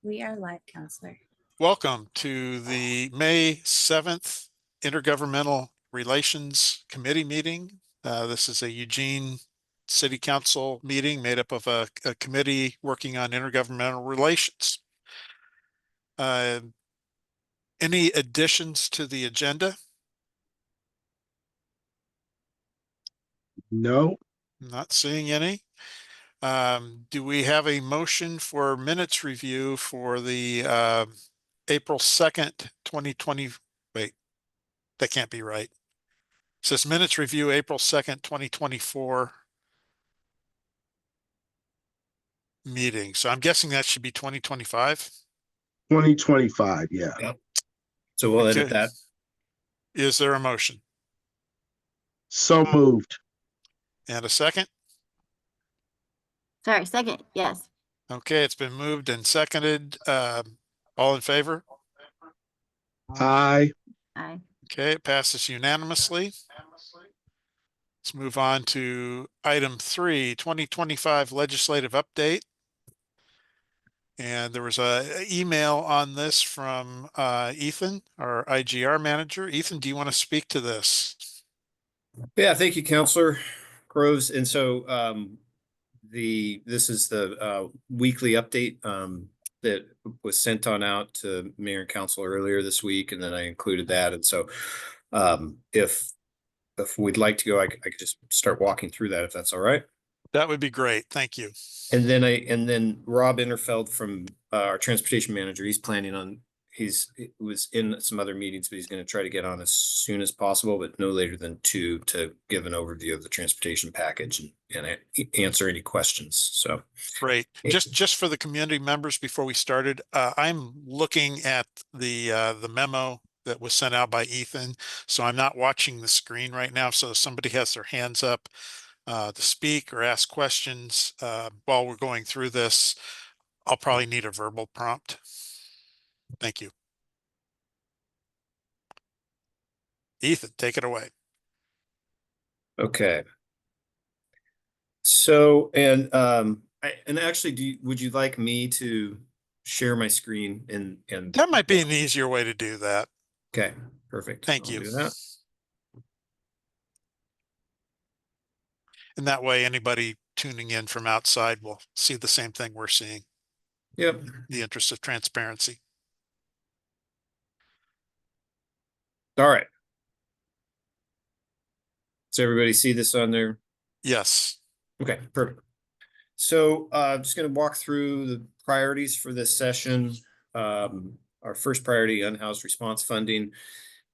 We are live, Counselor. Welcome to the May 7th Intergovernmental Relations Committee meeting. This is a Eugene City Council meeting made up of a committee working on intergovernmental relations. Any additions to the agenda? No. Not seeing any. Do we have a motion for minutes review for the April 2nd, 2020? Wait, that can't be right. It says minutes review April 2nd, 2024 meeting. So I'm guessing that should be 2025. 2025, yeah. Yep. So we'll edit Okay. that. Is there a motion So moved. and a second? Sorry, second. Yes. Okay, it's been moved and seconded. All in favor? Aye. Aye. Okay, it passes unanimously. Let's move on to item 3, 2025 legislative update. And there was a email on this from Ethan, our IGR manager. Ethan, do you want to speak to this? Yeah, thank you, Counselor Groves. And so this is the weekly update that was sent on out to Mayor and Council earlier this week, and then I included that. And so if we'd like to go, I could just start walking through that if that's all right. That would be great. Thank you. And then Rob Interfeld from our transportation manager, he was in some other meetings, but he's going to try to get on as soon as possible, but no later than 2 to give an overview of the transportation package and answer any questions. So great. Just for the community members before we started, I'm looking at the memo that was sent out by Ethan. So I'm not watching the screen right now. So if somebody has their hands up to speak or ask questions while we're going through this, I'll probably need a verbal prompt. Thank you. Ethan, take it away. Okay. So, and actually, would you like me to share my screen and That might be an easier way to do that. Okay, perfect. Thank I'll you. do that. And that way, anybody tuning in from outside will see the same thing we're seeing. Yep. In the interest of transparency. All right. Does everybody see this on there? Yes. Okay, perfect. So I'm just going to walk through the priorities for this session. Our first priority, unhoused response funding,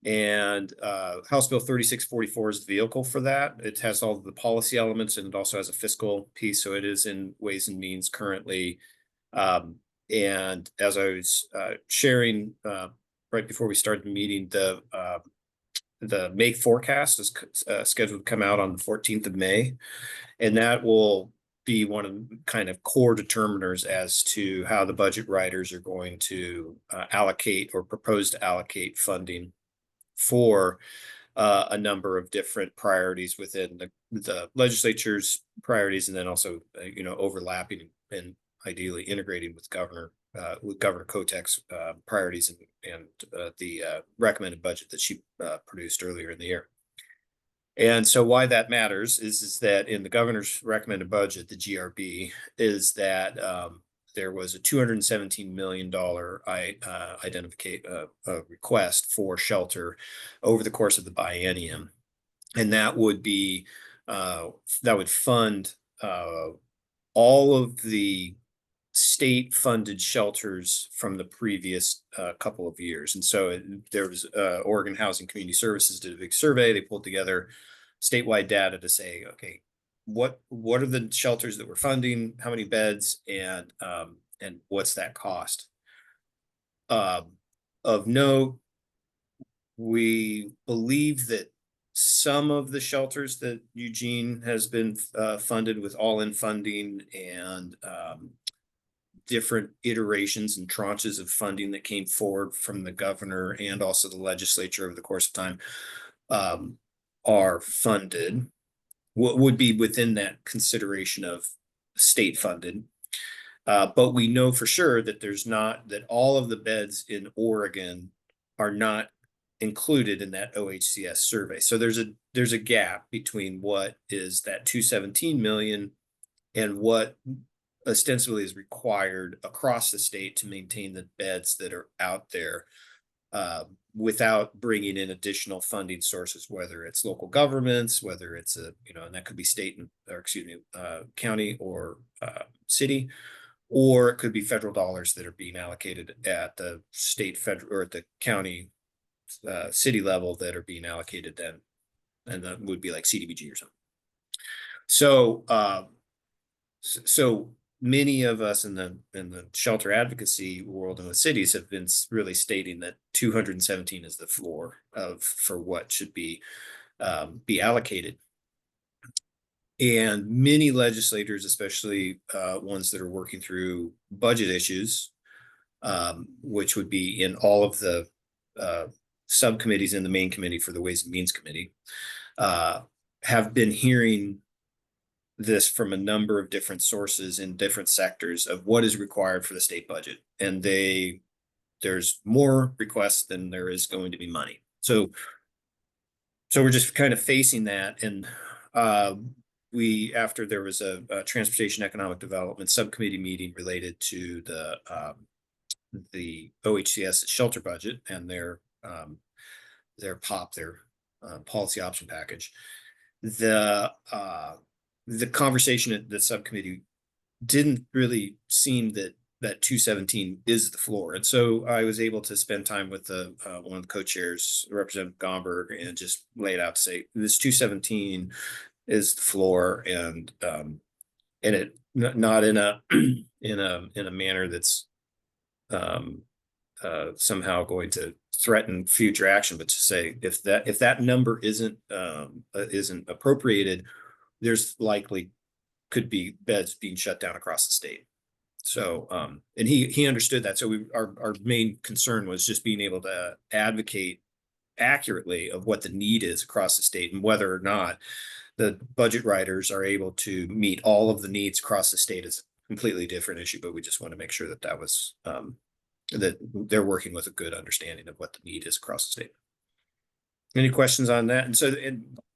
and House Bill 3644 is the vehicle for that. It has all of the policy elements and it also has a fiscal piece. So it is in Ways and Means currently. And as I was sharing right before we started the meeting, the May forecast is scheduled to come out on the 14th of May. And that will be one of the kind of core determiners as to how the budget writers are going to allocate or propose to allocate funding for a number of different priorities within the legislature's priorities, and then also, overlapping and ideally integrating with Governor Kotek's priorities and the recommended budget that she produced earlier in the year. And so why that matters is that in the governor's recommended budget, the GRB, is that there was a $217 million request for shelter over the course of the biennium. And that would be that would fund all of the state funded shelters from the previous couple of years. And so there was Oregon Housing Community Services did a big survey. They pulled together statewide data to say, okay, what are the shelters that we're funding, how many beds, and what's that cost? Of note, we believe that some of the shelters that Eugene has been funded with all-in funding and different iterations and tranches of funding that came forward from the governor and also the legislature over the course of time are funded, what would be within that consideration of state funded. But we know for sure that that all of the beds in Oregon are not included in that OHCS survey. So there's a gap between what is that 217 million and what ostensibly is required across the state to maintain the beds that are out there, without bringing in additional funding sources, whether it's local governments, whether it's and that could be state or county or city, or it could be federal dollars that are being allocated at the state, federal, or at the county, city level that are being allocated then, and that would be like CDBG or something. So many of us in the shelter advocacy world in the cities have been really stating that 217 is the floor for what should be allocated. And many legislators, especially ones that are working through budget issues, which would be in all of the subcommittees in the main committee for the Ways and Means Committee, have been hearing this from a number of different sources in different sectors of what is required for the state budget. And there's more requests than there is going to be money. So we're just kind of facing that. And after there was a transportation economic development subcommittee meeting related to the OHCS shelter budget and their policy option package, the conversation at the subcommittee didn't really seem that 217 is the floor. And so I was able to spend time with one of the co-chairs, Representative Gomberg, and just lay it out to say this 217 is the floor, and it not in a in a manner that's somehow going to threaten future action, but to say if that number isn't appropriated, there's likely could be beds being shut down across the state. So, and he understood that. So our main concern was just being able to advocate accurately of what the need is across the state and whether or not the budget writers are able to meet all of the needs across the state is a completely different issue. But we just want to make sure that was, that they're working with a good understanding of what the need is across the state. Any questions on that? And so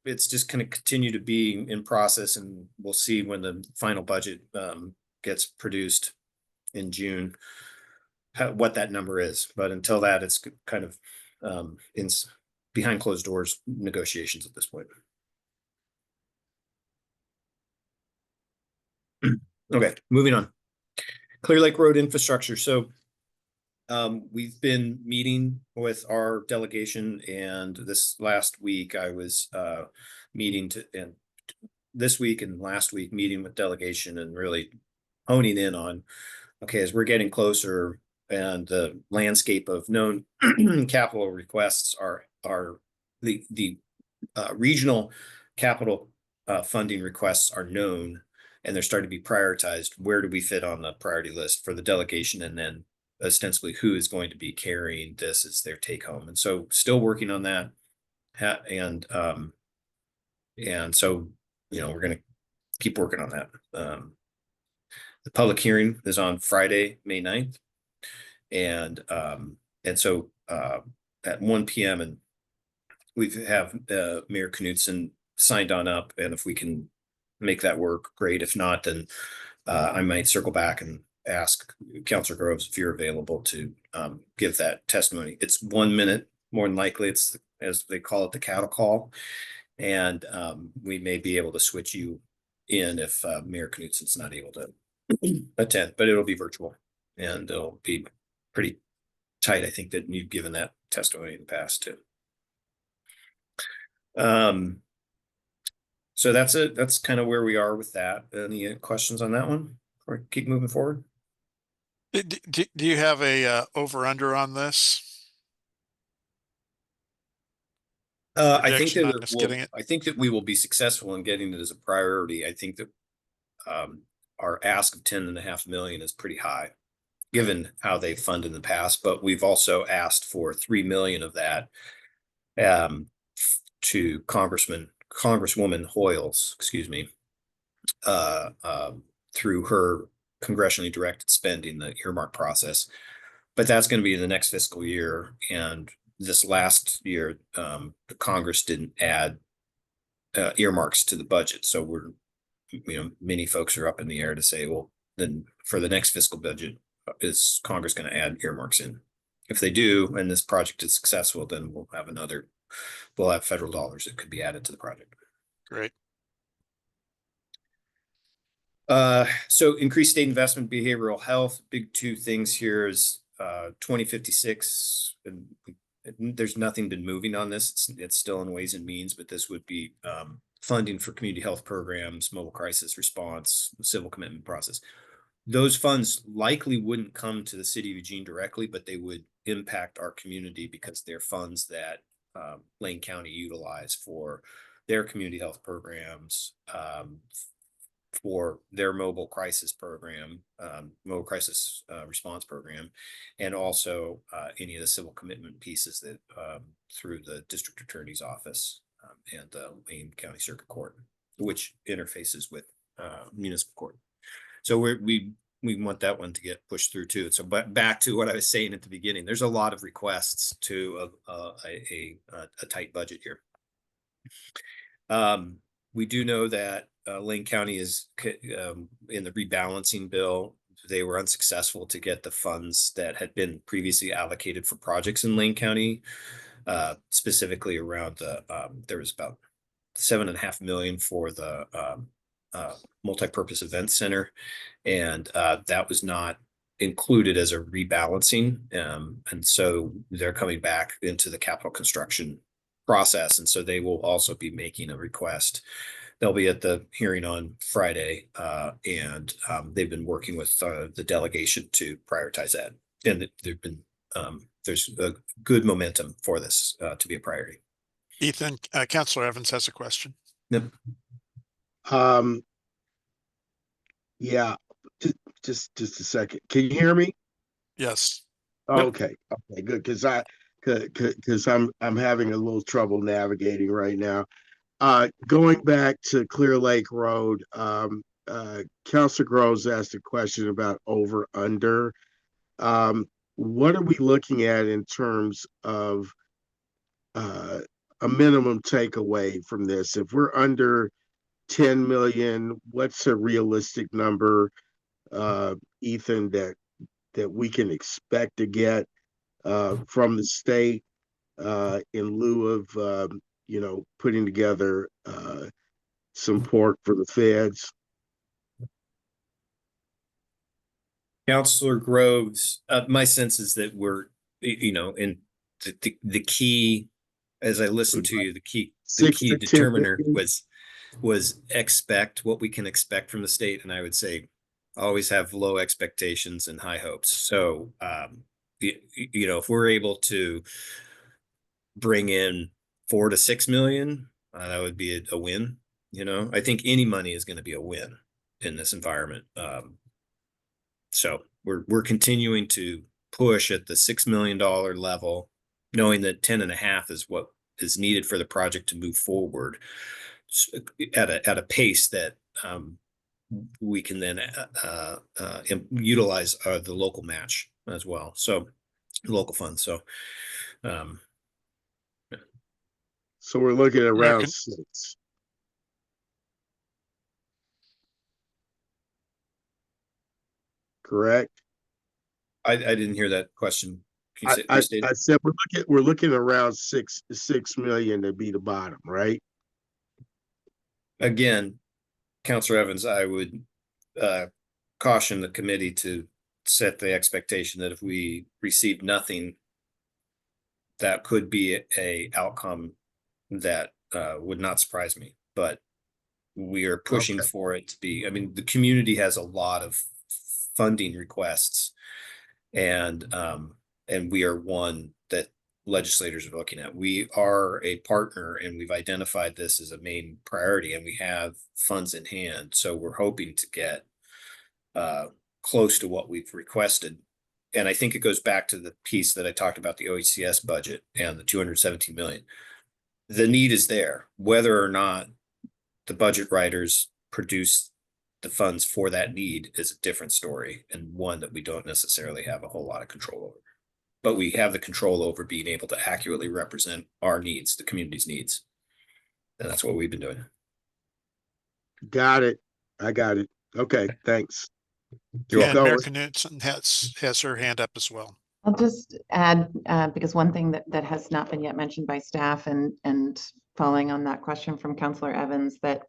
it's just going to continue to be in process, and we'll see when the final budget gets produced in June, what that number is. But until that, it's kind of in behind closed doors negotiations at this point. Okay, moving on. Clear Lake Road infrastructure. So we've been meeting with our delegation, and this last week I was this week and last week meeting with delegation and really honing in on, okay, as we're getting closer and the landscape of known capital requests are the regional capital funding requests are known, and they're starting to be prioritized. Where do we fit on the priority list for the delegation, and then ostensibly who is going to be carrying this as their take home? And so still working on that. And so, we're going to keep working on that. The public hearing is on Friday, May 9th. And so at 1 p.m. and we have Mayor Knutson signed on up. And if we can make that work, great. If not, then I might circle back and ask Councilor Groves if you're available to give that testimony. It's 1 minute, more than likely. It's, as they call it, the cattle call. And we may be able to switch you in if Mayor Knutson's not able to attend, but it'll be virtual and it'll be pretty tight. I think that you've given that testimony in the past too. So that's it. That's kind of where we are with that. Any questions on that one? Or keep moving forward? Do you have a over under on this? I think Projection on that us getting it? I think that we will be successful in getting it as a priority. I think that our ask of 10.5 million is pretty high, given how they fund in the past. But we've also asked for 3 million of that to Congresswoman Hoyles, excuse me, through her congressionally directed spending, the earmark process. But that's going to be in the next fiscal year. And this last year, the Congress didn't add earmarks to the budget. So many folks are up in the air to say, well, then for the next fiscal budget, is Congress going to add earmarks in? If they do, and this project is successful, then we'll have federal dollars that could be added to the project. Great. So increased state investment, behavioral health, big two things here is 2056. And there's nothing been moving on this. It's still in Ways and Means, but this would be funding for community health programs, mobile crisis response, civil commitment process. Those funds likely wouldn't come to the city of Eugene directly, but they would impact our community because they're funds that Lane County utilize for their community health programs, for their mobile crisis program, mobile crisis response program, and also any of the civil commitment pieces that through the district attorney's office and the Lane County Circuit Court, which interfaces with municipal court. So we want that one to get pushed through too. So, but back to what I was saying at the beginning, there's a lot of requests to a tight budget here. We do know that Lane County is in the rebalancing bill. They were unsuccessful to get the funds that had been previously allocated for projects in Lane County, specifically around the there was about $7.5 million for the multi-purpose event center, and that was not included as a rebalancing, and so they're coming back into the capital construction process, and so they will also be making a request. They'll be at the hearing on Friday, and they've been working with the delegation to prioritize that, and there's a good momentum for this to be a priority. Ethan, Councilor Evans has a question. Yep. Yeah, just a second. Can you hear me? Yes. Okay, good. Because I'm having a little trouble navigating right now. Going back to Clear Lake Road, Councilor Groves asked a question about over under. What are we looking at in terms of a minimum takeaway from this? If we're under 10 million, what's a realistic number, Ethan, that we can expect to get from the state in lieu of putting together support for the feds? Councilor Groves, my sense is that we're, in the key, as I listened to you, the key determiner was expect what we can expect from the state. And I would say always have low expectations and high hopes. So, if we're able to bring in 4 to 6 million, that would be a win. I think any money is going to be a win in this environment. So we're continuing to push at the $6 million level, knowing that 10.5 is what is needed for the project to move forward at a pace that we can then utilize the local match as well. So local funds. So so we're looking at around 6. Correct? I didn't hear that question. Can you I restate it? I said we're looking around 6 million to be the bottom, right? Again, Councilor Evans, I would caution the committee to set the expectation that if we receive nothing, that could be a outcome that would not surprise me. But we are pushing for it to be. I mean, the community has a lot of funding requests, and we are one that legislators are looking at. We are a partner, and we've identified this as a main priority, and we have funds in hand. So we're hoping to get close to what we've requested. And I think it goes back to the piece that I talked about, the OHCS budget and the 217 million. The need is there, whether or not the budget writers produce the funds for that need is a different story, and one that we don't necessarily have a whole lot of control over. But we have the control over being able to accurately represent our needs, the community's needs. And that's what we've been doing. Got it. I got it. Okay, thanks. You're And welcome. Mayor Knutson has her hand up as well. I'll just add, because one thing that has not been yet mentioned by staff and following on that question from Councilor Evans, that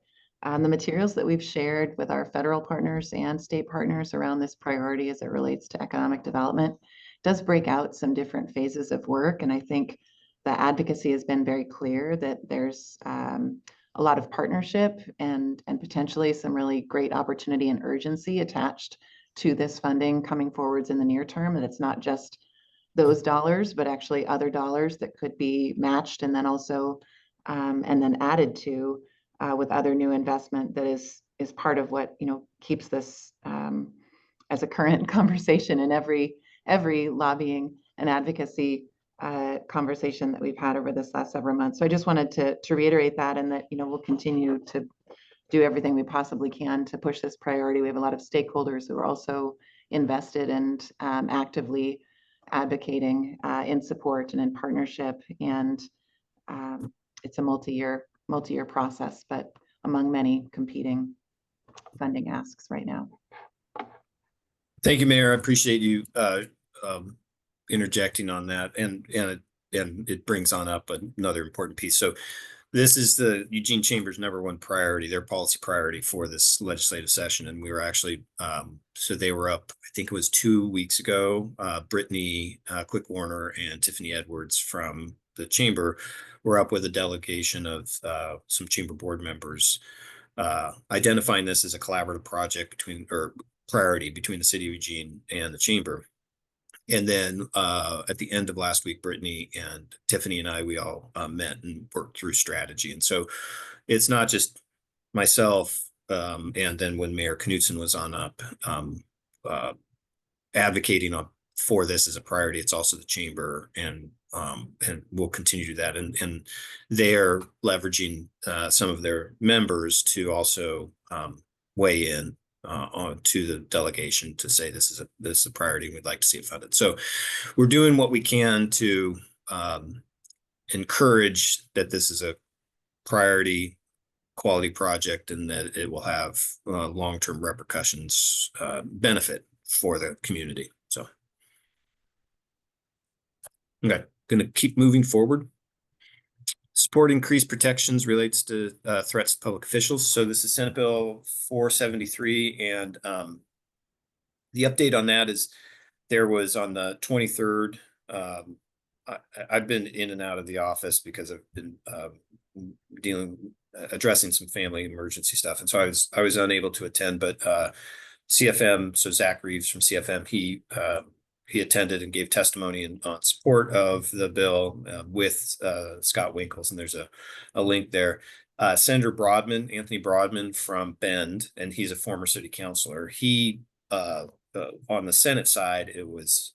the materials that we've shared with our federal partners and state partners around this priority as it relates to economic development does break out some different phases of work. And I think the advocacy has been very clear that there's a lot of partnership and potentially some really great opportunity and urgency attached to this funding coming forwards in the near term, that it's not just those dollars, but actually other dollars that could be matched and then also and then added to with other new investment that is part of what, you know, keeps this as a current conversation in every lobbying and advocacy conversation that we've had over this last several months. So I just wanted to reiterate that, and that, you know, we'll continue to do everything we possibly can to push this priority. We have a lot of stakeholders who are also invested and actively advocating in support and in partnership. And it's a multi-year process, but among many competing funding asks right now. Thank you, Mayor. I appreciate you interjecting on that, and it brings on up another important piece. So this is the Eugene Chamber's #1 priority, their policy priority for this legislative session. And we were actually, so they were up, I think it was 2 weeks ago, Brittany Quick Warner and Tiffany Edwards from the Chamber were up with a delegation of some Chamber board members, identifying this as a collaborative project priority between the city of Eugene and the Chamber. And then at the end of last week, Brittany and Tiffany and we all met and worked through strategy. And so it's not just myself, and then when Mayor Knutson was on up advocating for this as a priority, it's also the Chamber, and we'll continue to do that. And they're leveraging some of their members to also weigh in to the delegation to say this is a priority and we'd like to see it funded. So we're doing what we can to encourage that this is a priority quality project and that it will have long-term repercussions, benefit for the community. So okay, gonna keep moving forward. Support increased protections relates to threats to public officials. So this is Senate Bill 473, and the update on that is there was on the 23rd. I've been in and out of the office because I've been addressing some family emergency stuff, and so I was unable to attend. But CFM, so Zach Reeves from CFM, he attended and gave testimony in support of the bill with Scott Winkles, and there's a link there. Senator Broadman, Anthony Broadman from Bend, and he's a former city councilor. He on the Senate side, it was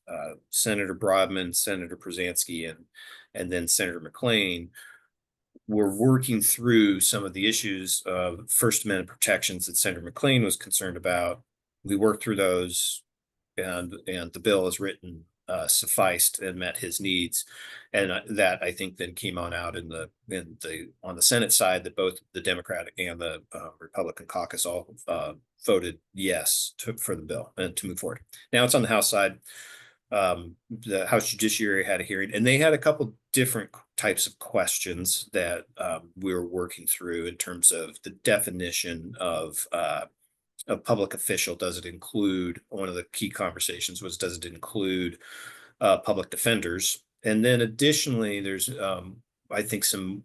Senator Broadman, Senator Przansky, and then Senator McLean were working through some of the issues of First Amendment protections that Senator McLean was concerned about. We worked through those, and the bill as written sufficed and met his needs, and that I think then came on out on the Senate side, that both the Democratic and the Republican caucus all voted yes for the bill and to move forward. Now it's on the House side. The House Judiciary had a hearing, and they had a couple different types of questions that we were working through in terms of the definition of a public official. Does it include, one of the key conversations was, does it include public defenders? And then additionally, there's I think some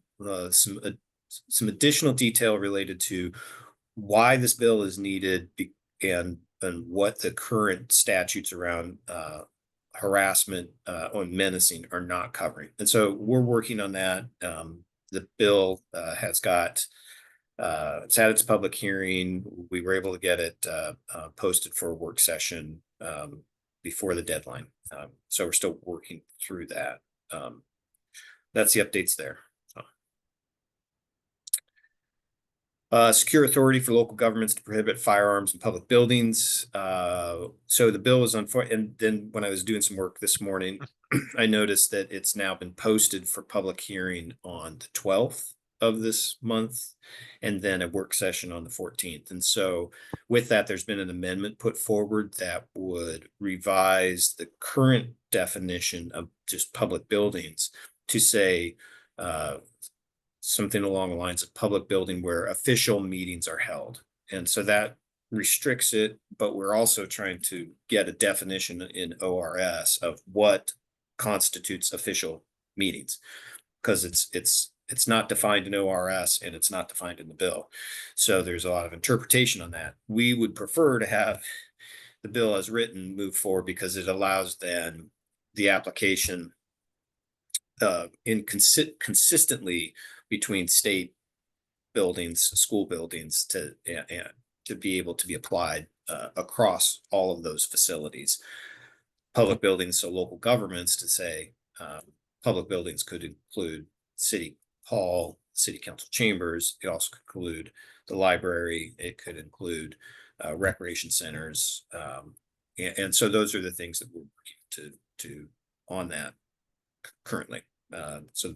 additional detail related to why this bill is needed and what the current statutes around harassment on menacing are not covering. And so we're working on that. The bill has got it's had its public hearing. We were able to get it posted for a work session before the deadline. So we're still working through that. That's the updates there. Secure authority for local governments to prohibit firearms in public buildings. So the bill was on, and then when I was doing some work this morning, I noticed that it's now been posted for public hearing on the 12th of this month, and then a work session on the 14th. And so with that, there's been an amendment put forward that would revise the current definition of just public buildings to say, something along the lines of public building where official meetings are held. And so that restricts it, but we're also trying to get a definition in ORS of what constitutes official meetings. Because it's not defined in ORS and it's not defined in the bill. So there's a lot of interpretation on that. We would prefer to have the bill as written move forward because it allows then the application consistently between state buildings, school buildings to be able to be applied across all of those facilities. Public buildings, so local governments to say public buildings could include city hall, city council chambers. It also could include the library. It could include recreation centers. And so those are the things that we're working to on that currently. So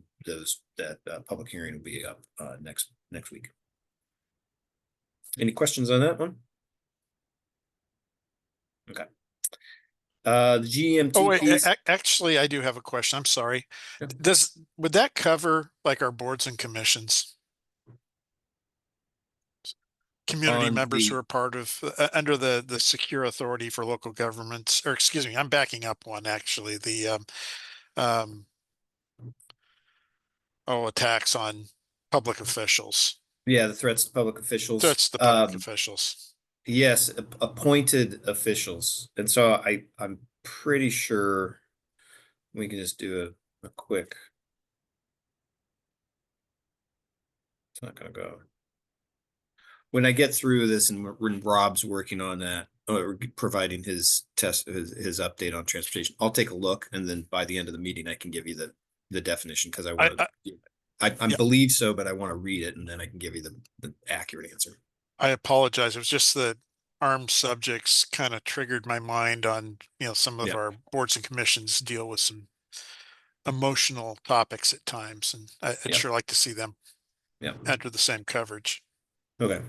that public hearing will be up next week. Any questions on that one? Okay. The GMT Oh, wait, piece. actually, I do have a question. I'm sorry. Yeah. Would that cover like our boards and commissions? Community On members the- who are part of, under the secure authority for local governments, or excuse me, I'm backing up one, actually, the, attacks on public officials. Yeah, the threats to public officials. That's the public officials. Yes, appointed officials. And so I'm pretty sure we can just do a quick. It's not gonna go. When I get through this and when Rob's working on that, or providing his update on transportation, I'll take a look, and then by the end of the meeting, I can give you the definition, because I believe so, but I want to read it, and then I can give you the accurate answer. I apologize. It was just that armed subjects kind of triggered my mind on, some of Yeah. our boards and commissions deal with some emotional topics at times, and I'd Yeah. sure like to see them Yeah. enter the same coverage. Okay.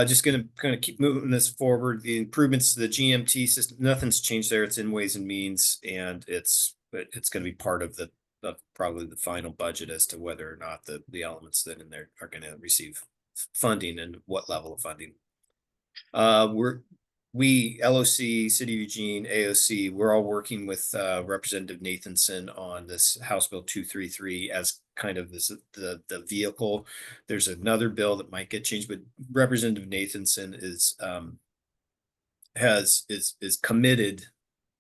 Just gonna kind of keep moving this forward. The improvements to the GMT system, nothing's changed there. It's in Ways and Means, and it's gonna be part of probably the final budget as to whether or not the elements that in there are gonna receive funding and what level of funding. We LOC, City of Eugene, AOC, we're all working with Representative Nathanson on this House Bill 233 as kind of the vehicle. There's another bill that might get changed, but Representative Nathanson is committed,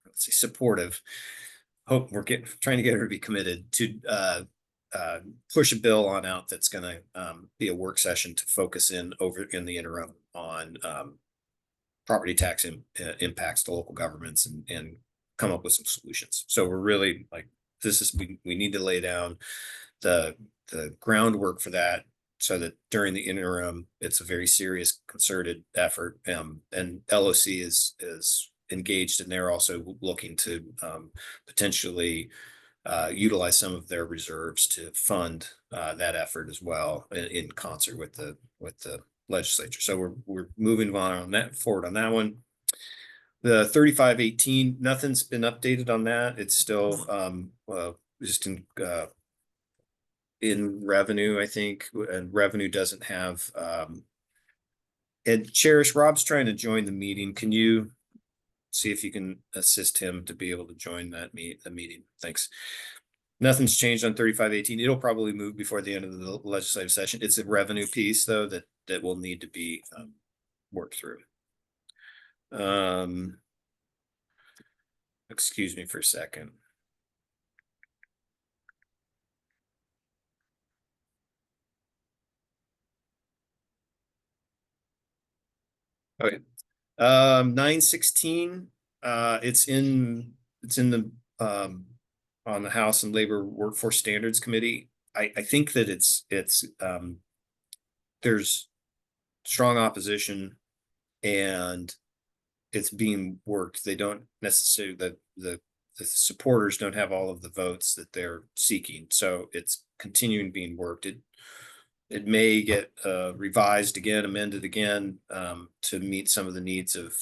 let's say supportive. Hope we're trying to get her to be committed to push a bill on out that's going to be a work session to focus in the interim on property tax impacts to local governments and come up with some solutions. So we're really like, we need to lay down the groundwork for that, so that during the interim, it's a very serious concerted effort. And LOC is engaged, and they're also looking to potentially utilize some of their reserves to fund that effort as well, in concert with the legislature. So we're moving forward on that one. The 3518, nothing's been updated on that. It's still just in revenue, I think, and revenue doesn't have and Cherish, Rob's trying to join the meeting. Can you see if you can assist him to be able to join the meeting? Thanks. Nothing's changed on 3518. It'll probably move before the end of the legislative session. It's a revenue piece, though, that will need to be worked through. Excuse me for a second. Okay. 916. It's in the on the House and Labor Workforce Standards Committee. I think that it's there's strong opposition and it's being worked. They don't necessarily, the supporters don't have all of the votes that they're seeking. So it's continuing being worked. It may get revised again, amended again, to meet some of the needs of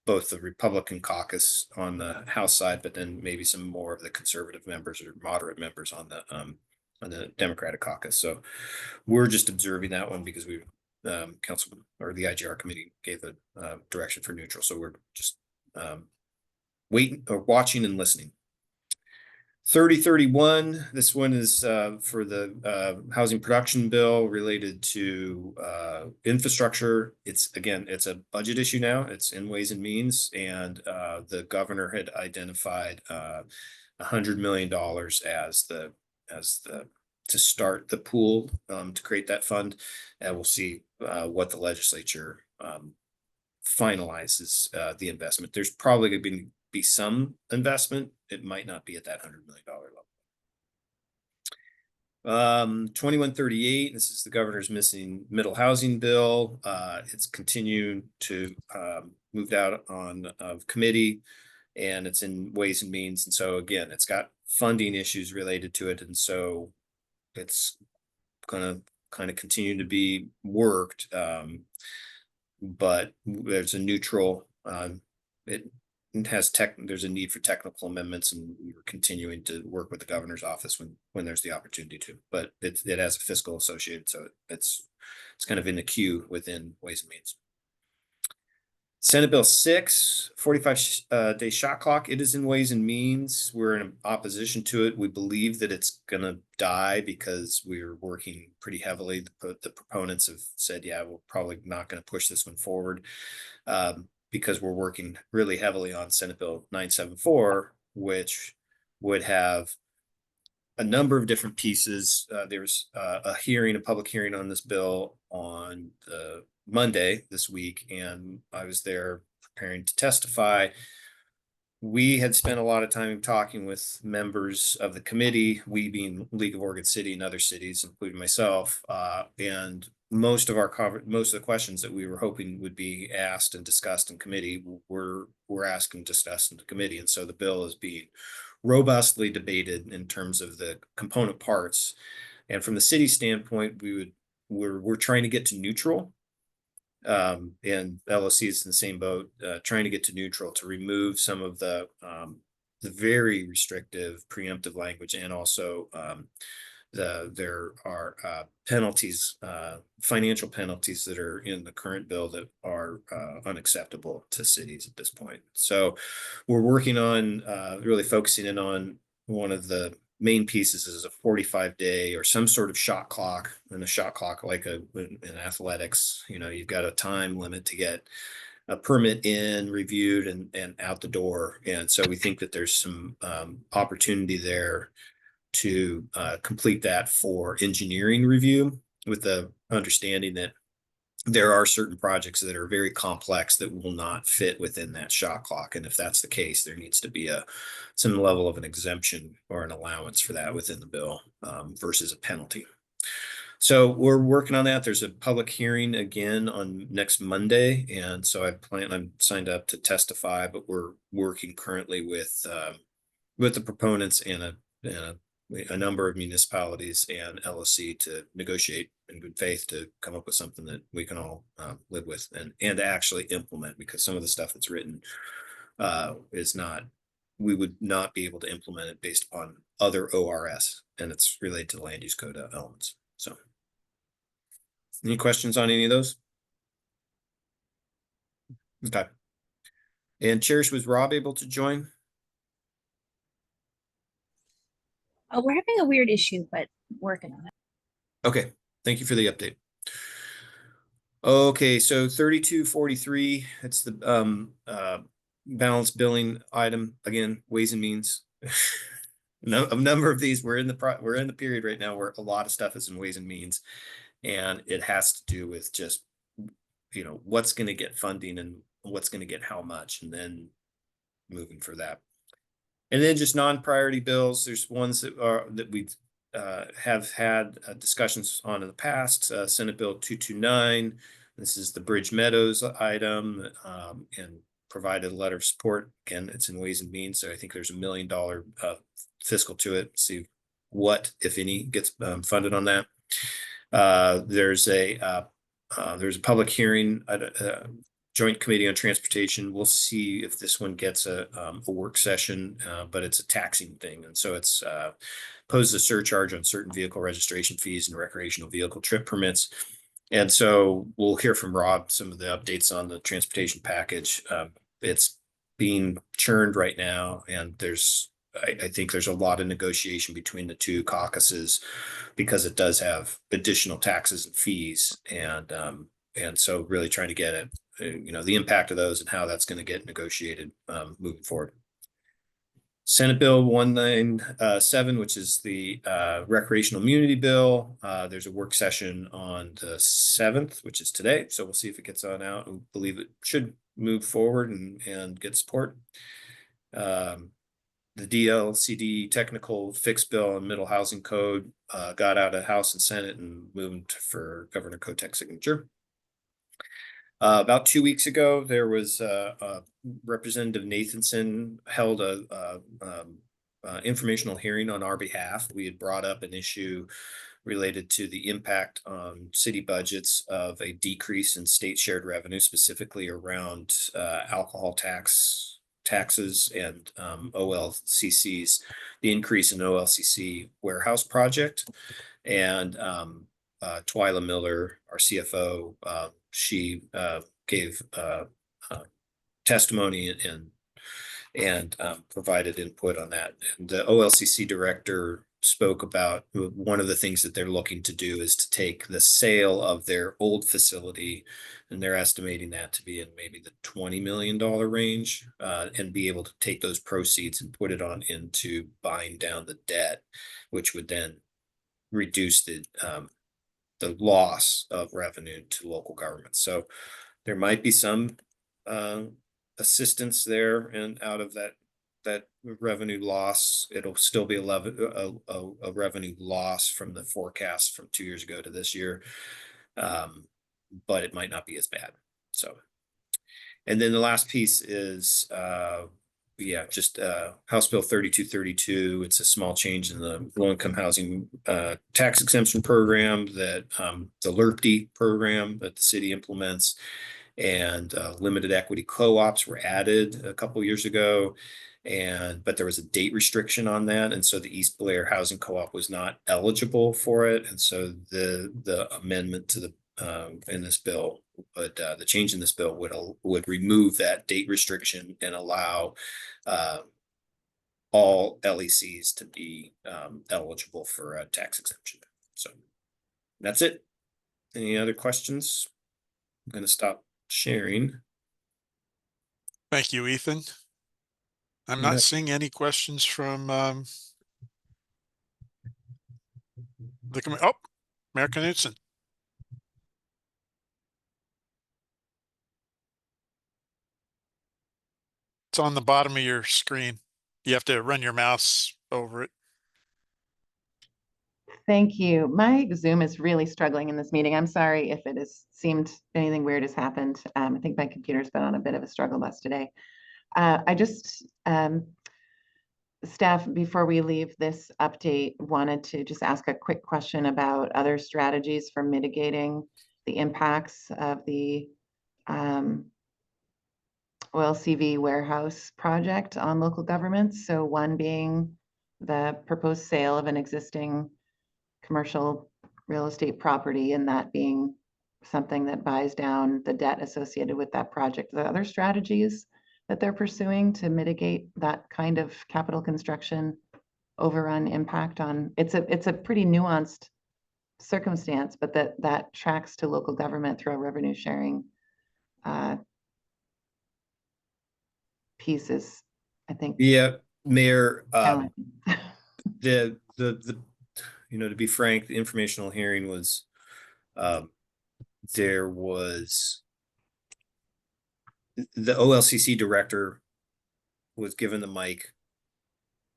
both the Republican caucus on the House side, but then maybe some more of the conservative members or moderate members on the Democratic caucus. So we're just observing that one because we council or the IGR committee gave a direction for neutral. So we're just waiting or watching and listening. 3031, this one is for the housing production bill related to infrastructure. It's a budget issue now. It's in Ways and Means, and the governor had identified $100 million as the to start the pool to create that fund, and we'll see what the legislature finalizes the investment. There's probably going to be some investment. It might not be at that $100 million level. 2138, this is the governor's missing middle housing bill. It's continued to moved out on committee, and it's in Ways and Means. And so again, it's got funding issues related to it. And so it's gonna kind of continue to be worked. But there's a neutral, there's a need for technical amendments, and we're continuing to work with the governor's office when there's the opportunity to, but it has a fiscal associated. So it's kind of in the queue within Ways and Means. Senate Bill 6, 45-day shot clock. It is in Ways and Means. We're in opposition to it. We believe that it's going to die because we're working pretty heavily. The proponents have said, yeah, we're probably not going to push this one forward because we're working really heavily on Senate Bill 974, which would have a number of different pieces. There's a public hearing on this bill on Monday this week, and I was there preparing to testify. We had spent a lot of time talking with members of the committee, we being League of Oregon City and other cities, including myself, and most of the questions that we were hoping would be asked and discussed in committee were asked and discussed in the committee. And so the bill is being robustly debated in terms of the component parts. And from the city standpoint, we're trying to get to neutral. And LOC is in the same boat, trying to get to neutral to remove some of the very restrictive preemptive language, and also there are penalties, financial penalties that are in the current bill that are unacceptable to cities at this point. So we're working on really focusing in on one of the main pieces is a 45-day or some sort of shot clock. And a shot clock, like in athletics, you've got a time limit to get a permit in, reviewed, and out the door. And so we think that there's some opportunity there to complete that for engineering review, with the understanding that there are certain projects that are very complex that will not fit within that shot clock. And if that's the case, there needs to be some level of an exemption or an allowance for that within the bill versus a penalty. So we're working on that. There's a public hearing again on next Monday. And so I'm signed up to testify, but we're working currently with the proponents and a number of municipalities and LSC to negotiate in good faith to come up with something that we can all live with and actually implement, because some of the stuff that's written we would not be able to implement it based upon other ORS, and it's related to the land use code elements. So any questions on any of those? Okay. And Cherish, was Rob able to join? Oh, we're having a weird issue, but working on it. Okay, thank you for the update. Okay, so 3243, it's the balance billing item, again, Ways and Means. A number of these, we're in the period right now where a lot of stuff is in Ways and Means, and it has to do with just what's going to get funding and what's going to get how much, and then moving for that. And then just non-priority bills. There's ones that we've have had discussions on in the past, Senate Bill 229. This is the Bridge Meadows item, and provided a letter of support. Again, it's in Ways and Means, so I think there's $1 million fiscal to it. See what, if any, gets funded on that. There's a public hearing at a Joint Committee on Transportation. We'll see if this one gets a work session, but it's a taxing thing, and so it's poses a surcharge on certain vehicle registration fees and recreational vehicle trip permits. And so we'll hear from Rob some of the updates on the transportation package. It's being churned right now, and I think there's a lot of negotiation between the two caucuses because it does have additional taxes and fees, and so really trying to get it, the impact of those and how that's going to get negotiated moving forward. Senate Bill 197, which is the recreational immunity bill. There's a work session on the 7th, which is today. So we'll see if it gets on out. We believe it should move forward and get support. The DLCD technical fix bill and middle housing code got out of House and Senate and moved for Governor Kotek's signature. About 2 weeks ago, there was Representative Nathanson held a informational hearing on our behalf. We had brought up an issue related to the impact on city budgets of a decrease in state shared revenue, specifically around alcohol taxes and OLCCs, the increase in OLCC warehouse project. And Twyla Miller, our CFO, she gave testimony and provided input on that. And the OLCC director spoke about one of the things that they're looking to do is to take the sale of their old facility, and they're estimating that to be in maybe the $20 million range, and be able to take those proceeds and put it on into buying down the debt, which would then reduce the loss of revenue to local governments. So there might be some assistance there, and out of that revenue loss, it'll still be a revenue loss from the forecast from 2 years ago to this year, but it might not be as bad. So, and then the last piece is just House Bill 3232. It's a small change in the low-income housing tax exemption program that the LRPD program that the city implements, and limited equity co-ops were added a couple years ago, but there was a date restriction on that, and so the East Blair Housing Co-op was not eligible for it, and so the amendment to the in this bill, but the change in this bill would remove that date restriction and allow all LECs to be eligible for a tax exemption. So that's it. Any other questions? I'm going to stop sharing. Thank you, Ethan. I'm Yeah. not seeing any questions from Mayor Knutson. It's on the bottom of your screen. You have to run your mouse over it. Thank you. My Zoom is really struggling in this meeting. I'm sorry if it has seemed anything weird has happened. I think my computer's been on a bit of a struggle bus today. I just, staff, before we leave this update, wanted to just ask a quick question about other strategies for mitigating the impacts of the OLCV warehouse project on local governments. So one being the proposed sale of an existing commercial real estate property, and that being something that buys down the debt associated with that project. Are there other strategies that they're pursuing to mitigate that kind of capital construction overrun impact on? It's a pretty nuanced circumstance, but that tracks to local government through a revenue sharing pieces, I think. Yeah, Mayor, challenging. the to be frank, the informational hearing was there was the OLCC director was given the mic,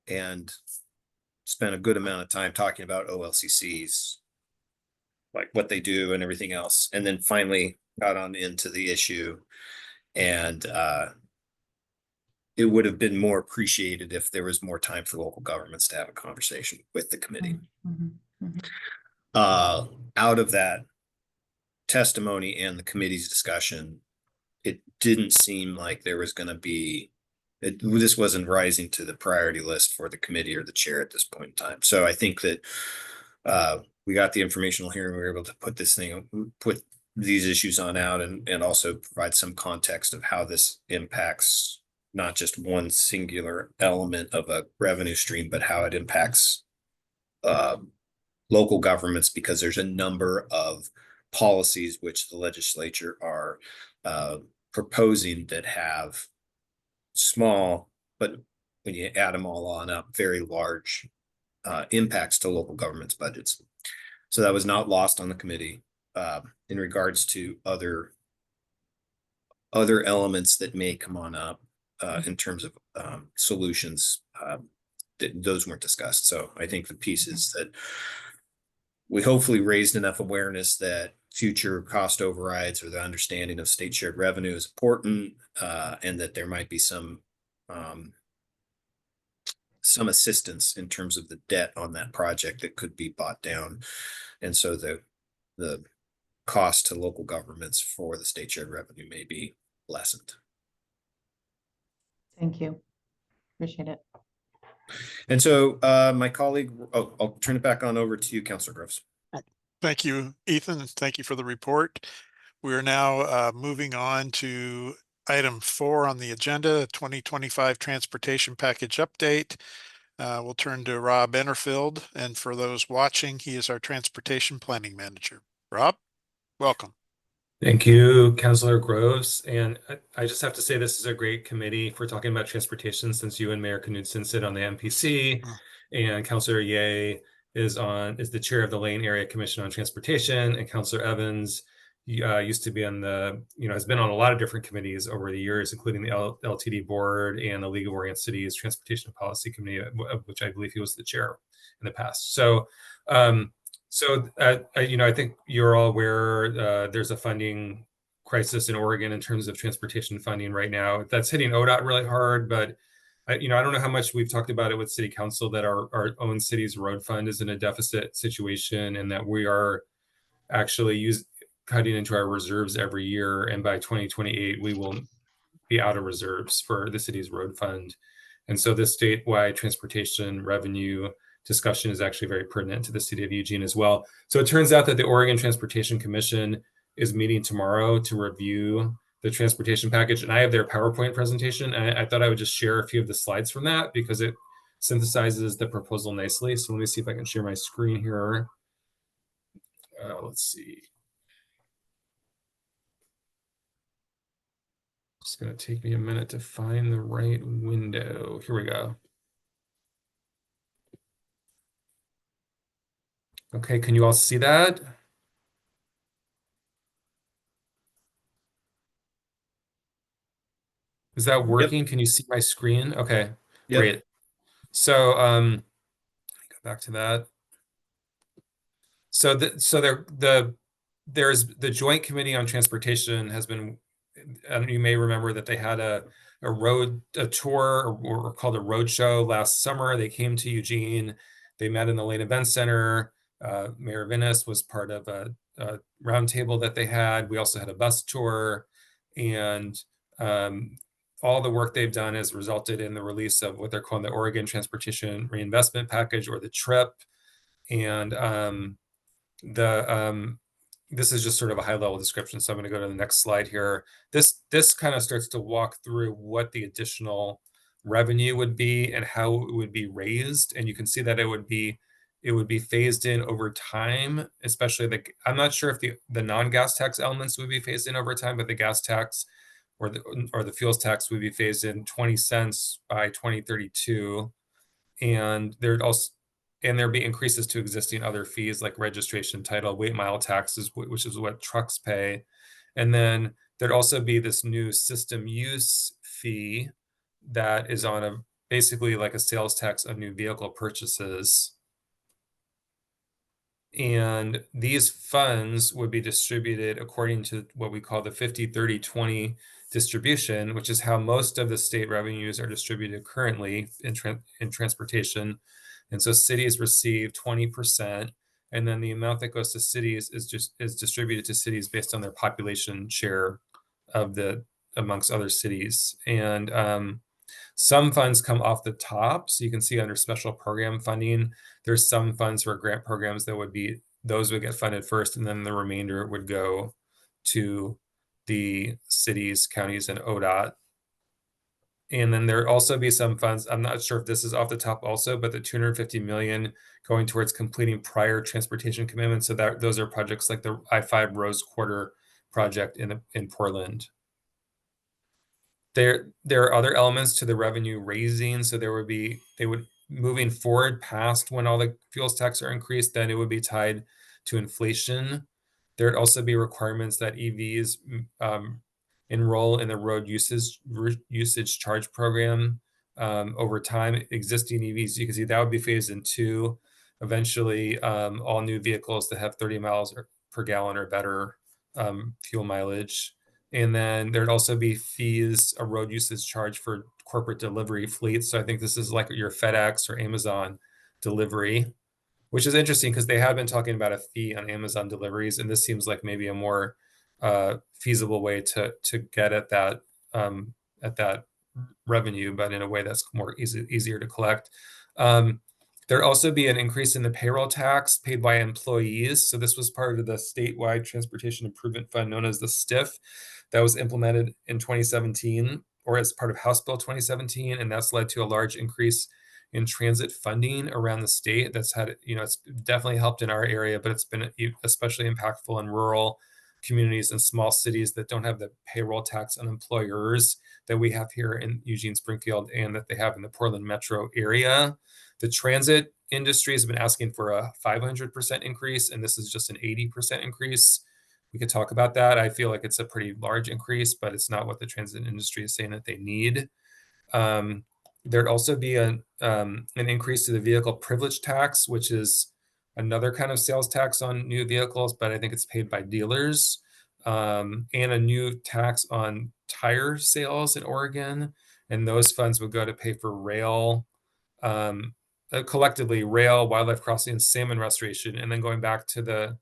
and spent a good amount of time talking about OLCCs, like what they do and everything else, and then finally got on into the issue. And it would have been more appreciated if there was more time for local governments to have a conversation with the committee. Out of that testimony and the committee's discussion, it didn't seem like there was going to be, this wasn't rising to the priority list for the committee or the chair at this point in time. So I think that we got the informational hearing, we were able to put these issues on out and also provide some context of how this impacts not just one singular element of a revenue stream, but how it impacts local governments, because there's a number of policies which the legislature are proposing that have small, but when you add them all on up, very large impacts to local governments' budgets. So that was not lost on the committee. In regards to other elements that may come on up in terms of solutions, those weren't discussed. So I think the pieces that we hopefully raised enough awareness that future cost overrides or the understanding of state shared revenue is important, and that there might be some assistance in terms of the debt on that project that could be bought down. And so the cost to local governments for the state shared revenue may be lessened. Thank you. Appreciate it. And so my colleague, I'll turn it back on over to you, Councilor Groves. Thank you, Ethan. Thank you for the report. We are now moving on to item 4 on the agenda, 2025 Transportation Package Update. We'll turn to Rob Ennerfield, and for those watching, he is our Transportation Planning Manager. Rob, welcome. Thank you, Councilor Groves. And I just have to say this is a great committee for talking about transportation, since you and Mayor Knudsen sit on the MPC, and Councilor Ye is the chair of the Lane Area Commission on Transportation, and Councilor Evans used to be on has been on a lot of different committees over the years, including the LTD board and the League of Orient Cities Transportation Policy Committee, of which I believe he was the chair in the past. So I think you're all aware there's a funding crisis in Oregon in terms of transportation funding right now. That's hitting ODOT really hard, but I don't know how much we've talked about it with City Council, that our own city's road fund is in a deficit situation, and that we are actually cutting into our reserves every year. And by 2028, we will be out of reserves for the city's road fund. And so this statewide transportation revenue discussion is actually very pertinent to the city of Eugene as well. So it turns out that the Oregon Transportation Commission is meeting tomorrow to review the transportation package, and I have their PowerPoint presentation. And I thought I would just share a few of the slides from that because it synthesizes the proposal nicely. So let me see if I can share my screen here. Let's see. It's going to take me a minute to find the right window. Here we go. Okay, can you all see that? Is that working? Yep. Can you see my screen? Okay, yep. Great. So let me go back to that. So there's the Joint Committee on Transportation has been, and you may remember that they had a tour or called a road show last summer. They came to Eugene. They met in the Lane Event Center. Mayor Vinnis was part of a roundtable that they had. We also had a bus tour, and all the work they've done has resulted in the release of what they're calling the Oregon Transportation Reinvestment Package, or the TRIP. And this is just sort of a high-level description, so I'm going to go to the next slide here. This kind of starts to walk through what the additional revenue would be and how it would be raised, and you can see that it would be phased in over time. Especially I'm not sure if the non-gas tax elements would be phased in over time, but the gas tax or the fuels tax would be phased in 20 cents by 2032, and there'd be increases to existing other fees like registration, title, weight mile taxes, which is what trucks pay. And then there'd also be this new system use fee that is on basically like a sales tax on new vehicle purchases. And these funds would be distributed according to what we call the 50-30-20 distribution, which is how most of the state revenues are distributed currently in transportation. And so cities receive 20%, and then the amount that goes to cities is distributed to cities based on their population share of the amongst other cities. And some funds come off the top. So you can see under special program funding, there's some funds for grant programs that would get funded first, and then the remainder would go to the cities, counties, and ODOT. And then there also be some funds, I'm not sure if this is off the top also, but the 250 million going towards completing prior transportation commitments. So that those are projects like the I-5 Rose Quarter project in Portland. There are other elements to the revenue raising. So they would moving forward past when all the fuels tax are increased, then it would be tied to inflation. There'd also be requirements that EVs enroll in the road usage charge program over time. Existing EVs, you can see that would be phased in 2. Eventually, all new vehicles that have 30 miles per gallon or better fuel mileage. And then there'd also be fees, a road usage charge for corporate delivery fleets. So I think this is like your FedEx or Amazon delivery, which is interesting because they have been talking about a fee on Amazon deliveries, and this seems like maybe a more feasible way to get at that revenue, but in a way that's more easier to collect. There'd also be an increase in the payroll tax paid by employees. So this was part of the statewide transportation improvement fund known as the STIF that was implemented in 2017 or as part of House Bill 2017. And that's led to a large increase in transit funding around the state. That's had, it's definitely helped in our area, but it's been especially impactful in rural communities and small cities that don't have the payroll tax on employers that we have here in Eugene, Springfield, and that they have in the Portland metro area. The transit industry has been asking for a 500% increase, and this is just an 80% increase. We could talk about that. I feel like it's a pretty large increase, but it's not what the transit industry is saying that they need. There'd also be an increase to the vehicle privilege tax, which is another kind of sales tax on new vehicles, but I think it's paid by dealers, and a new tax on tire sales in Oregon. And those funds would go to pay for rail, collectively rail, wildlife crossing, and salmon restoration. And then going back to the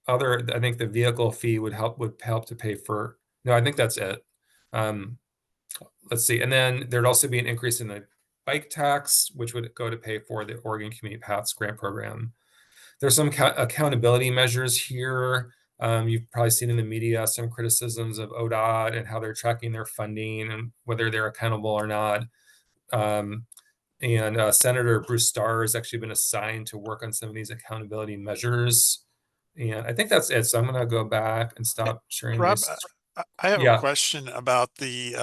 I think the vehicle fee would help to pay for, no, I think that's it. Let's see. And then there'd also be an increase in the bike tax, which would go to pay for the Oregon Community Paths grant program. There's some accountability measures here. You've probably seen in the media some criticisms of ODOT and how they're tracking their funding and whether they're accountable or not. And Senator Bruce Starr has actually been assigned to work on some of these accountability measures. And I think that's it. So I'm going to go back and stop sharing. Rob, I have a question about the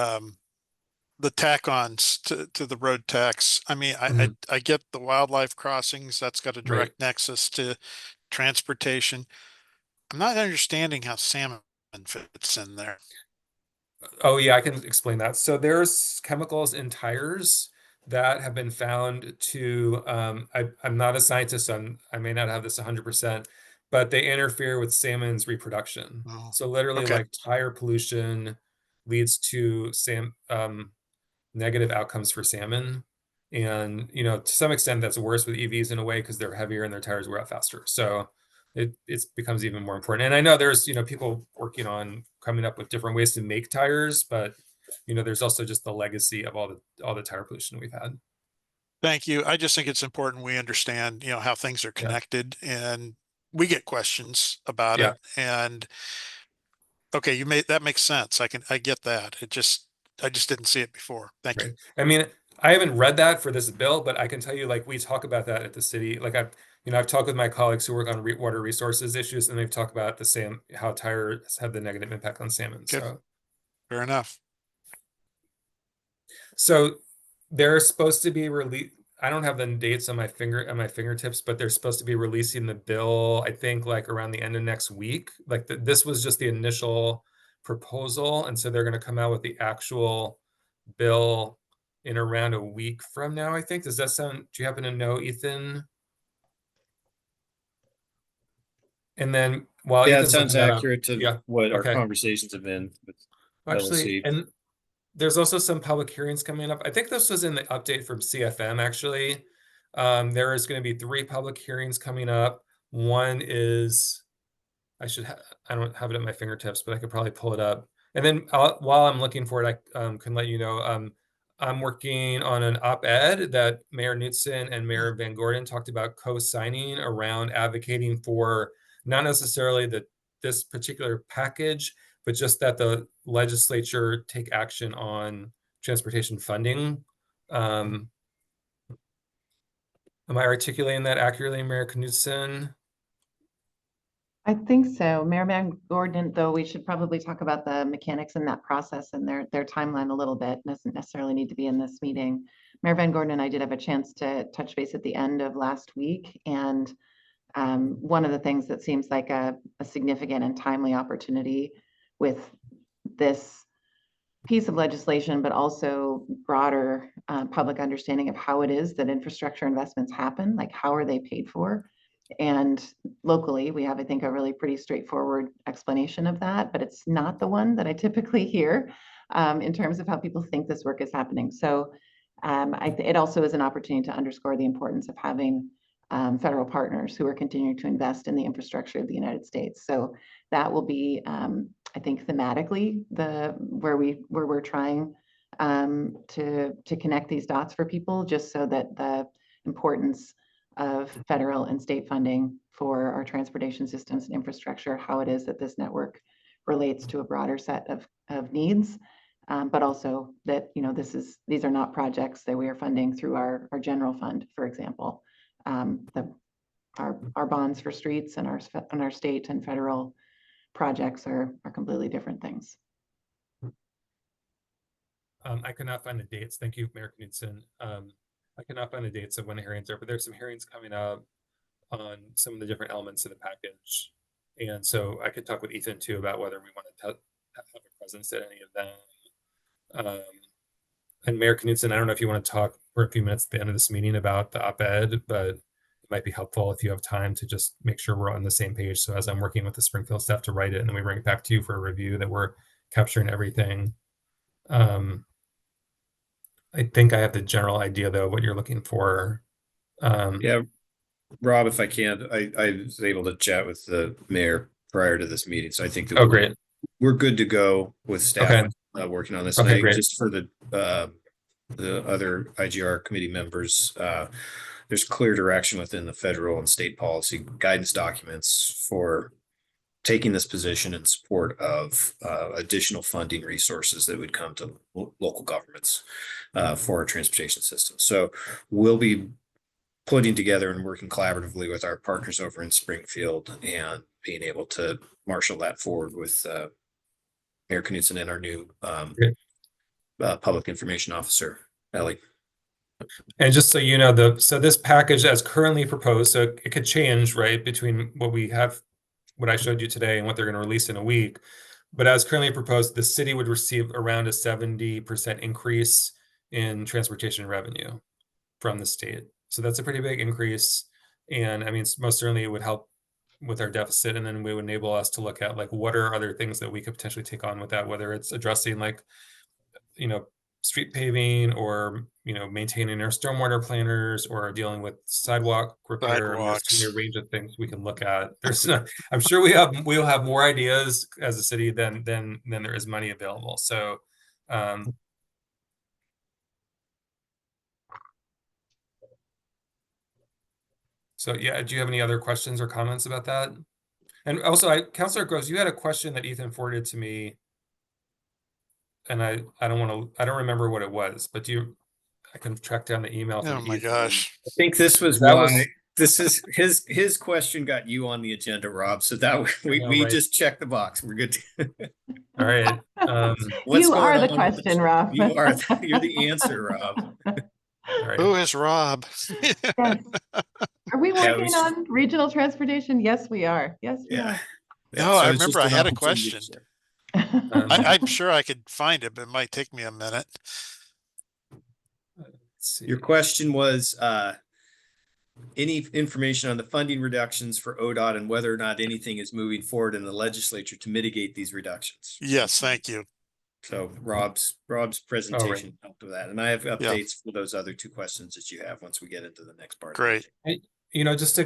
tack-ons to the road tax. I mean, I get the wildlife crossings. That's got a direct nexus to transportation. I'm not understanding how salmon fits in there. Oh yeah, I can explain that. So there's chemicals in tires that have been found to, I'm not a scientist, so I may not have this 100%, but they interfere with salmon's reproduction. Oh, so literally okay. like tire pollution leads to negative outcomes for salmon. And, to some extent that's worse with EVs in a way because they're heavier and their tires wear out faster. So it becomes even more important. And I know there's, people working on coming up with different ways to make tires, but there's also just the legacy of all the tire pollution we've had. Thank you. I just think it's important we understand, how things are connected, and we get questions about it. And okay, that makes sense. I get that. I just didn't see it before. Thank you. I mean, I haven't read that for this bill, but I can tell you, like, we talk about that at the city. Like I've talked with my colleagues who work on water resources issues, and they've talked about how tires have the negative impact on salmon. Good. So Fair enough. So they're supposed to be I don't have the dates on my fingertips, but they're supposed to be releasing the bill, I think, like around the end of next week. Like this was just the initial proposal, and so they're going to come out with the actual bill in around a week from now, I think. Does that sound, do you happen to know, Ethan? And then while Yeah, it Ethan's sounds looking that up, accurate to yeah, what our okay. conversations have been with Actually, LLC. and there's also some public hearings coming up. I think this was in the update from CFM, actually. There is going to be 3 public hearings coming up. One is, I don't have it at my fingertips, but I could probably pull it up. And then while I'm looking for it, I can let you know, I'm working on an op-ed that Mayor Knudsen and Mayor Van Gordon talked about co-signing around advocating for not necessarily this particular package, but just that the legislature take action on transportation funding. Am I articulating that accurately, Mayor Knudsen? I think so. Mayor Van Gordon, though, we should probably talk about the mechanics in that process and their timeline a little bit. Doesn't necessarily need to be in this meeting. Mayor Van Gordon and I did have a chance to touch base at the end of last week. And one of the things that seems like a significant and timely opportunity with this piece of legislation, but also broader public understanding of how it is that infrastructure investments happen, like how are they paid for? And locally, we have, I think, a really pretty straightforward explanation of that, but it's not the one that I typically hear in terms of how people think this work is happening. So it also is an opportunity to underscore the importance of having federal partners who are continuing to invest in the infrastructure of the United States. So that will be, I think, thematically where we're trying to connect these dots for people, just so that the importance of federal and state funding for our transportation systems and infrastructure, how it is that this network relates to a broader set of needs, but also that, you know, these are not projects that we are funding through our general fund, for example. Our bonds for streets and our state and federal projects are completely different things. I could not find the dates. Thank you, Mayor Knudsen. I cannot find the dates of when the hearings are, but there's some hearings coming up on some of the different elements of the package. And so I could talk with Ethan too about whether we want to have a presence at any of them. And Mayor Knudsen, I don't know if you want to talk for a few minutes at the end of this meeting about the op-ed, but it might be helpful if you have time to just make sure we're on the same page. So as I'm working with the Springfield staff to write it, and then we bring it back to you for a review, that we're capturing everything. I think I have the general idea, though, of what you're looking for. Yeah, Rob, if I can, I was able to chat with the mayor prior to this meeting, so I think that great. We're good to go with staff working on this. Okay, and great. Just for the other IGR committee members, there's clear direction within the federal and state policy guidance documents for taking this position in support of additional funding resources that would come to local governments for our transportation system. So we'll be putting together and working collaboratively with our partners over in Springfield and being able to marshal that forward with Mayor Knudsen and our new public information officer, Ellie. And just so you know, so this package as currently proposed, so it could change, right, between what we have, what I showed you today and what they're going to release in a week. But as currently proposed, the city would receive around a 70% increase in transportation revenue from the state. So that's a pretty big increase. And I mean, most certainly it would help with our deficit. And then we would enable us to look at like, what are other things that we could potentially take on with that, whether it's addressing like, you know, street paving or, you know, maintaining our stormwater planners or dealing with sidewalk repair. I mean, there's a range of things we can look at. There's not, I'm sure we'll have more ideas as a city than there is money available. So, so yeah, do you have any other questions or comments about that? And also, Councilor Gross, you had a question that Ethan forwarded to me, and I don't remember what it was, but I can track down the email. Oh my gosh! I think this was why this is his question got you on the agenda, Rob. So that we just check the box. We're good. All right. You are the question, Rob. You're the answer, Rob. All right. Who is Rob? Yes. Are we working on regional transportation? Yes, we are. Yes, we are. No, I remember I had a question. I'm sure I could find it, but it might take me a minute. see. Your question was, any information on the funding reductions for ODOT and whether or not anything is moving forward in the legislature to mitigate these reductions. Yes, thank you. So Rob's presentation helped with that. And I have updates for those other two questions that you have once we get into the next part. Great. Just to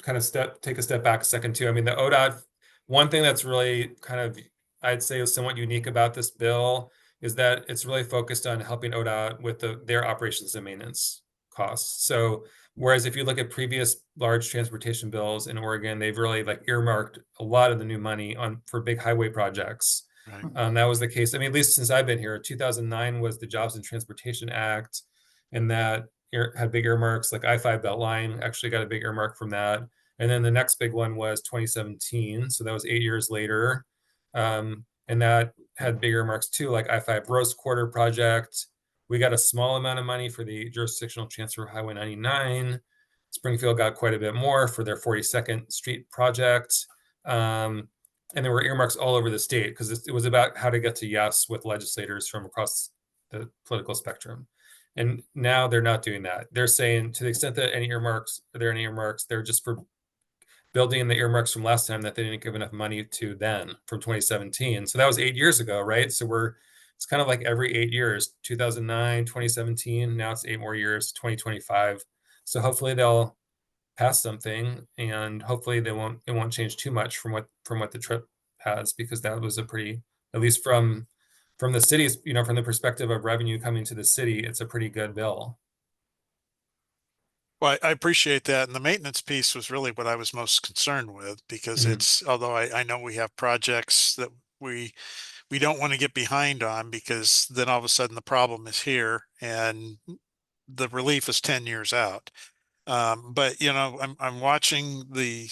kind of take a step back a second too. I mean, the ODOT, one thing that's really kind of, I'd say is somewhat unique about this bill is that it's really focused on helping ODOT with their operations and maintenance costs. So whereas if you look at previous large transportation bills in Oregon, they've really like earmarked a lot of the new money for big highway projects. Right. That was the case. I mean, at least since I've been here, 2009 was the Jobs and Transportation Act, and that had big earmarks. Like I-5 Beltline actually got a big earmark from that. And then the next big one was 2017, so that was 8 years later, and that had big earmarks too, like I-5 Rose Quarter project. We got a small amount of money for the jurisdictional transfer of Highway 99. Springfield got quite a bit more for their 42nd Street project. And there were earmarks all over the state because it was about how to get to yes with legislators from across the political spectrum. And now they're not doing that. They're saying to the extent that there are any earmarks, they're just for building the earmarks from last time that they didn't give enough money to then from 2017. So that was 8 years ago, right? So it's kind of like every 8 years, 2009, 2017, now it's 8 more years, 2025. So hopefully they'll pass something, and hopefully it won't change too much from what the trip has, because that was a pretty, at least from the city's, from the perspective of revenue coming to the city, it's a pretty good bill. Well, I appreciate that. And the maintenance piece was really what I was most concerned with, because although I know we have projects that we don't want to get behind on, because then all of a sudden the problem is here and the relief is 10 years out. But I'm watching the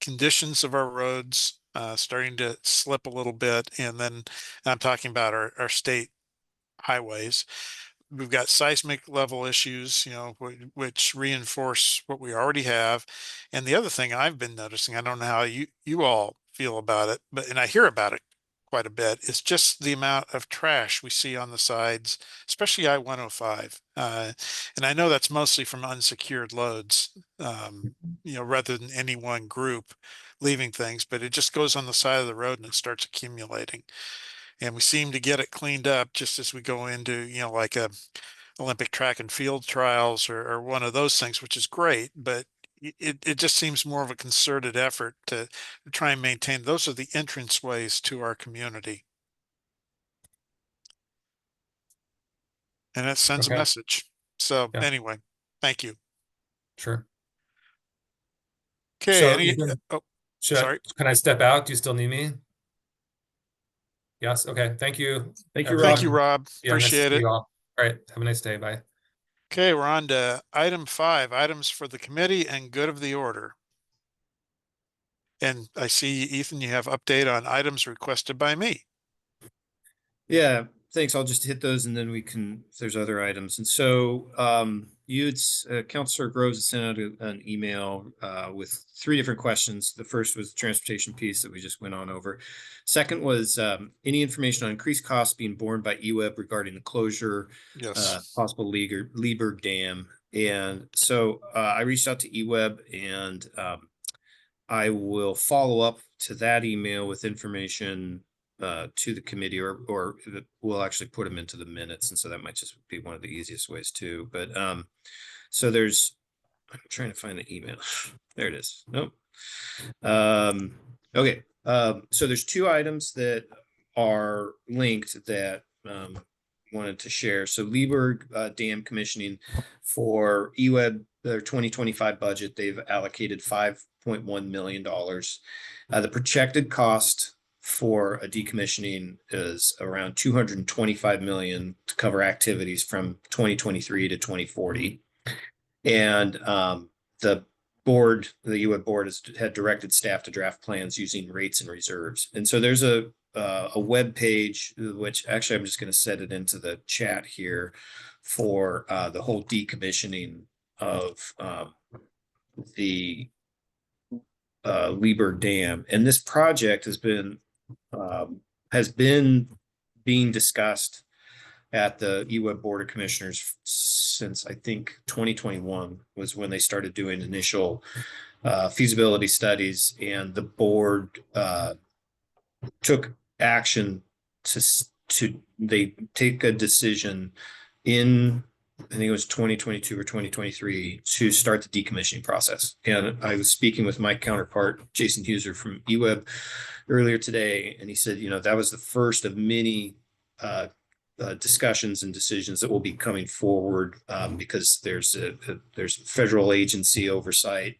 conditions of our roads starting to slip a little bit, and then I'm talking about our state highways. We've got seismic level issues, which reinforce what we already have. And the other thing I've been noticing, I don't know how you all feel about it, and I hear about it quite a bit, is just the amount of trash we see on the sides, especially I-105. And I know that's mostly from unsecured loads, rather than any one group leaving things, but it just goes on the side of the road and it starts accumulating. And we seem to get it cleaned up just as we go into, like a Olympic track and field trials or one of those things, which is great, but it just seems more of a concerted effort to try and maintain. Those are the entranceways to our community. And it sends a message. So anyway, thank you. Sure. Okay. Sorry. Can I step out? Do you still need me? Yes. Okay. Thank you. Thank you, Rob. Thank you, Rob. Yeah, Appreciate it. All right. Have a nice day. Bye. Okay, we're on to item 5, items for the committee and good of the order. And I see, Ethan, you have update on items requested by me. Yeah, thanks. I'll just hit those and then we can, if there's other items. And so Councilor Groves has sent out an email with 3 different questions. The first was the transportation piece that we just went on over. Second was any information on increased costs being borne by EWEB regarding the closure, possible Lieber Dam. And so I reached out to EWEB, and I will follow up to that email with information to the committee, or we'll actually put them into the minutes. And so that might just be one of the easiest ways too. But so I'm trying to find the email. There it is. Nope. Okay. So there's 2 items that are linked that wanted to share. So Lieber Dam commissioning for EWEB, their 2025 budget, they've allocated $5.1 million. The projected cost for a decommissioning is around $225 million to cover activities from 2023 to 2040. And the EWEB board had directed staff to draft plans using rates and reserves. And so there's a web page, which actually I'm just going to set it into the chat here, for the whole decommissioning of the Lieber Dam. And this project has been being discussed at the EWEB Board of Commissioners since I think 2021 was when they started doing initial feasibility studies, and the board took action to they take a decision in, I think it was 2022 or 2023, to start the decommissioning process. And I was speaking with my counterpart, Jason Huser from EWEB earlier today, and he said, that was the first of many discussions and decisions that will be coming forward, because there's federal agency oversight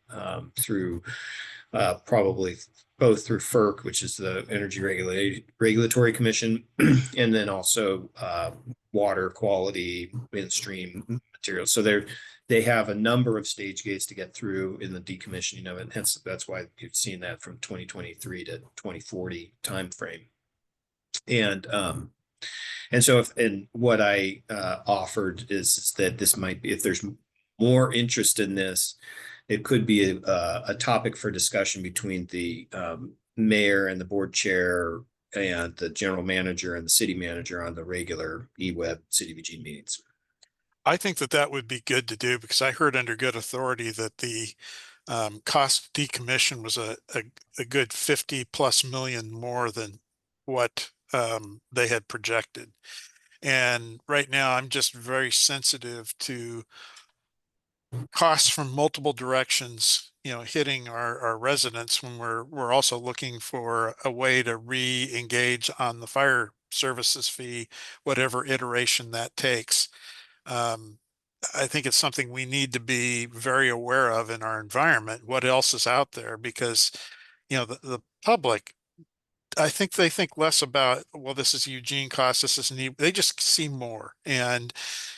through probably both through FERC, which is the Energy Regulatory Commission, and then also water quality, midstream materials. So they have a number of stage gates to get through in the decommissioning of it. Hence, that's why you've seen that from 2023 to 2040 timeframe. And so what I offered is that this might be, if there's more interest in this, it could be a topic for discussion between the mayor and the board chair and the general manager and the city manager on the regular EWEB CDBG meetings. I think that would be good to do, because I heard under good authority that the cost decommission was a good 50+ million more than what they had projected. And right now I'm just very sensitive to costs from multiple directions, hitting our residents, when we're also looking for a way to re-engage on the fire services fee, whatever iteration that takes. I think it's something we need to be very aware of in our environment. What else is out there? Because, the public, I think they think less about, well, this is Eugene cost, this is neat. They just see more. And,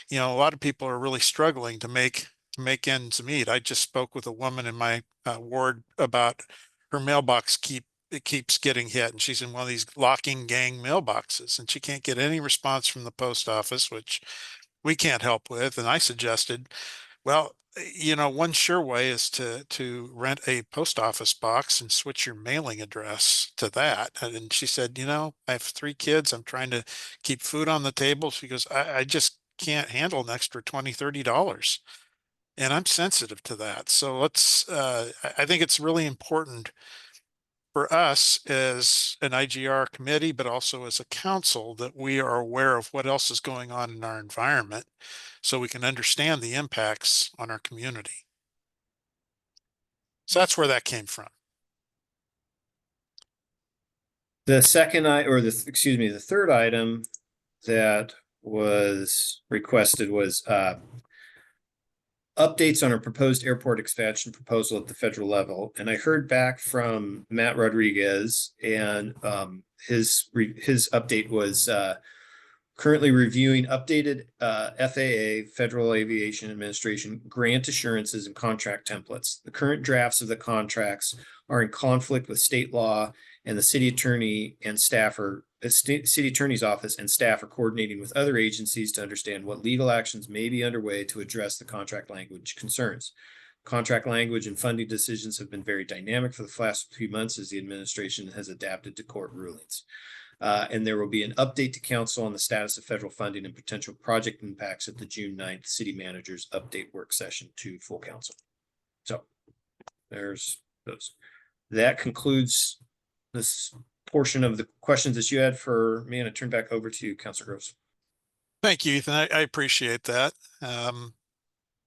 a lot of people are really struggling to make ends meet. I just spoke with a woman in my ward about her mailbox it keeps getting hit, and she's in one of these locking gang mailboxes, and she can't get any response from the post office, which we can't help with. And I suggested, well, one sure way is to rent a post office box and switch your mailing address to that. And she said, I have 3 kids. I'm trying to keep food on the table. She goes, I just can't handle an extra $20-30. And I'm sensitive to that. So I think it's really important for us as an IGR committee, but also as a council, that we are aware of what else is going on in our environment, so we can understand the impacts on our community. So that's where that came from. The third item that was requested was updates on our proposed airport expansion proposal at the federal level. And I heard back from Matt Rodriguez, and his update was currently reviewing updated FAA, Federal Aviation Administration, grant assurances and contract templates. The current drafts of the contracts are in conflict with state law, and the city attorney and staff city attorney's office and staff are coordinating with other agencies to understand what legal actions may be underway to address the contract language concerns. Contract language and funding decisions have been very dynamic for the last few months as the administration has adapted to court rulings. And there will be an update to council on the status of federal funding and potential project impacts at the June 9th city managers update work session to full council. So there's those. That concludes this portion of the questions that you had for me, and I turn back over to you, Councilor Groves. Thank you, Ethan. I appreciate that.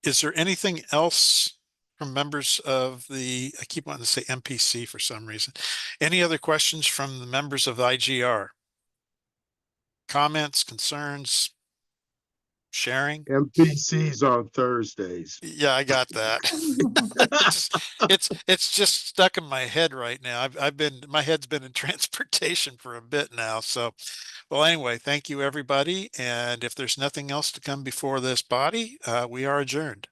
Is there anything else from members of I keep wanting to say MPC for some reason. Any other questions from the members of the IGR? Comments, concerns, sharing? MPC's on Thursdays. Yeah, I got that. It's just stuck in my head right now. My head's been in transportation for a bit now. So, well, anyway, thank you everybody. And if there's nothing else to come before this body, we are adjourned.